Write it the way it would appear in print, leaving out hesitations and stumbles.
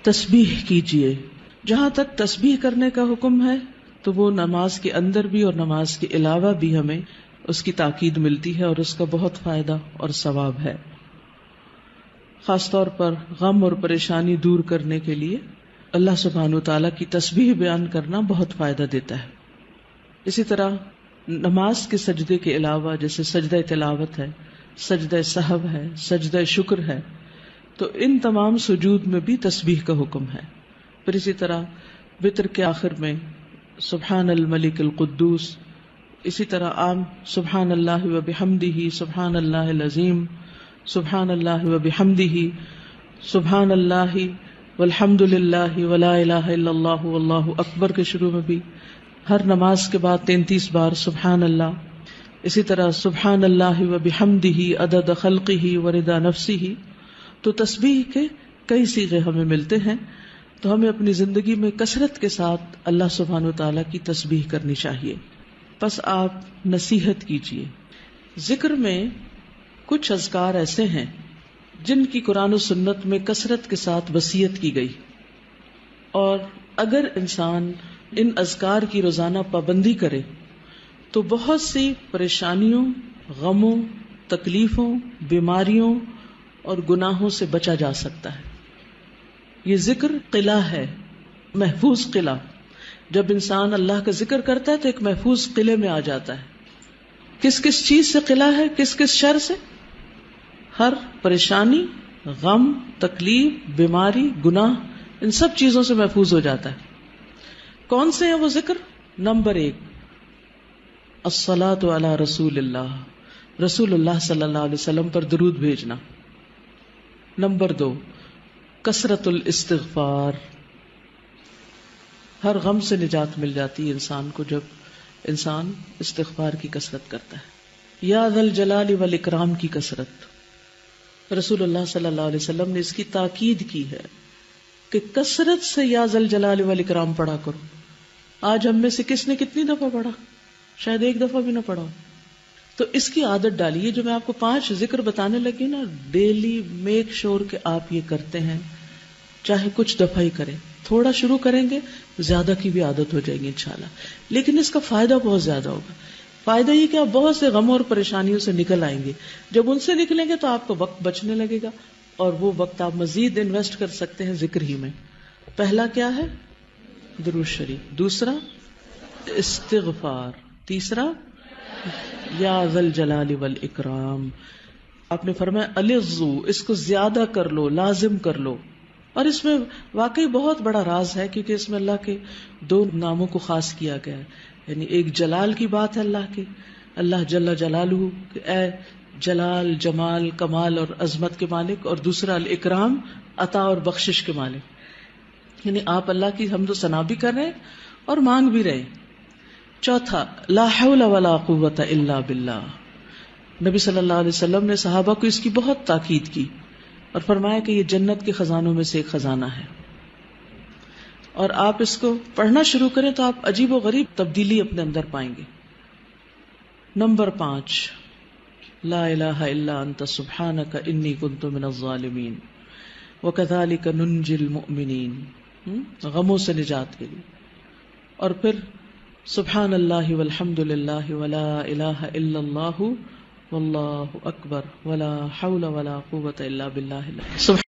تسبیح کیجیے. جہاں تک تسبیح کرنے کا حکم ہے تو وہ نماز کے اندر بھی اور نماز کے علاوہ بھی ہمیں اس کی تاکید ملتی ہے اور اس کا بہت فائدہ اور ثواب ہے. خاص طور پر غم اور پریشانی دور کرنے کے لیے اللہ سبحانہ وتعالیٰ کی تسبیح بیان کرنا بہت فائدہ دیتا ہے. اسی طرح نماز کے سجدے کے علاوہ جیسے سجدہ تلاوت ہے، سجدہ سہو ہے، سجدہ شکر ہے، تو ان تمام سجود میں بھی تسبیح کا حکم ہے. پھر اسی طرح وتر کے آخر میں سبحان الملک القدوس، اسی طرح عام سبحان اللہ و بحمدہ، سبحان اللہ العظیم، سبحان اللہ و بحمدہ، سبحان اللہ والحمد للہ ولا الہ الا اللہ واللہ اکبر کے شروع میں بھی ہر نماز کے بعد 33 بار سبحان اللہ. اسی طرح سبحان اللہ و بحمدہ عدد خلقہ ورضا نفسہ. تو تسبیح کے کئی صیغے ہمیں ملتے ہیں، تو ہمیں اپنی زندگی میں کثرت کے ساتھ اللہ سبحانہ وتعالیٰ کی تسبیح کرنی چاہیے. پس آپ نصیحت کیجیے. ذکر میں کچھ اذکار ایسے ہیں جن کی قرآن و سنت میں کثرت کے ساتھ وصیت کی گئی، اور اگر انسان ان اذکار کی روزانہ پابندی کرے تو بہت سی پریشانیوں، غموں، تکلیفوں، بیماریوں اور گناہوں سے بچا جا سکتا ہے. یہ ذکر قلعہ ہے، محفوظ قلعہ. جب انسان اللہ کا ذکر کرتا ہے تو ایک محفوظ قلعے میں آ جاتا ہے. کس کس چیز سے قلعہ ہے؟ کس کس شر سے؟ ہر پریشانی، غم، تکلیف، بیماری، گناہ، ان سب چیزوں سے محفوظ ہو جاتا ہے. کون سے ہیں وہ ذکر؟ نمبر 1 الصلاۃ علی رسول اللہ، رسول اللہ صلی اللہ علیہ وسلم پر درود بھیجنا. نمبر 2 کثرت الاستغفار. ہر غم سے نجات مل جاتی ہے انسان کو جب انسان استغفار کی کثرت کرتا ہے. یا ذا الجلال والاکرام کی کثرت. رسول اللہ صلی اللہ علیہ وسلم نے اس کی تاکید کی ہے کہ کثرت سے یا ذا الجلال والاکرام پڑھا کرو. آج ہم میں سے کس نے کتنی دفعہ پڑھا؟ شاید ایک دفعہ بھی نہ پڑھا ہو. تو اس کی عادت ڈالیے. جو میں آپ کو 5 ذکر بتانے لگی نا، ڈیلی میک شور کہ آپ یہ کرتے ہیں، چاہے کچھ دفعہ ہی کریں. تھوڑا شروع کریں گے، زیادہ کی بھی عادت ہو جائے گی انشاءاللہ. لیکن اس کا فائدہ بہت زیادہ ہوگا. فائدہ یہ کہ آپ بہت سے غموں اور پریشانیوں سے نکل آئیں گے. جب ان سے نکلیں گے تو آپ کا وقت بچنے لگے گا، اور وہ وقت آپ مزید انویسٹ کر سکتے ہیں ذکر ہی میں. پہلا کیا ہے؟ درود شریف. دوسرا استغفار. تیسرا یا ذا الجلال والاکرام. آپ نے فرمایا الظو، اس کو زیادہ کر لو، لازم کر لو. اور اس میں واقعی بہت بڑا راز ہے، کیونکہ اس میں اللہ کے 2 ناموں کو خاص کیا گیا ہے. یعنی ایک جلال کی بات ہے اللہ کے، اللہ جل جلالہ کہ اے جلال، جمال، کمال اور عظمت کے مالک، اور دوسرا الاکرام، عطا اور بخشش کے مالک. یعنی آپ اللہ کی حمد و ثنا بھی کر رہے ہیں اور مانگ بھی رہے. چوتھا لا حول ولا قوت الا باللہ. نبی صلی اللہ علیہ وسلم نے صحابہ کو اس کی بہت تاکید کی اور فرمایا کہ یہ جنت کے خزانوں میں سے ایک خزانہ ہے. اور آپ اس کو پڑھنا شروع کریں تو آپ عجیب و غریب تبدیلی اپنے اندر پائیں گے. نمبر 5 لا الہ الا انت سبحانک انی کنت من الظالمین وکذالک ننجی المؤمنین. غموں سے نجات کے لیے. اور پھر سبحان اللہ والحمد للہ ولا الہ الا اللہ واللہ اکبر ولا حول ولا قوت الا باللہ.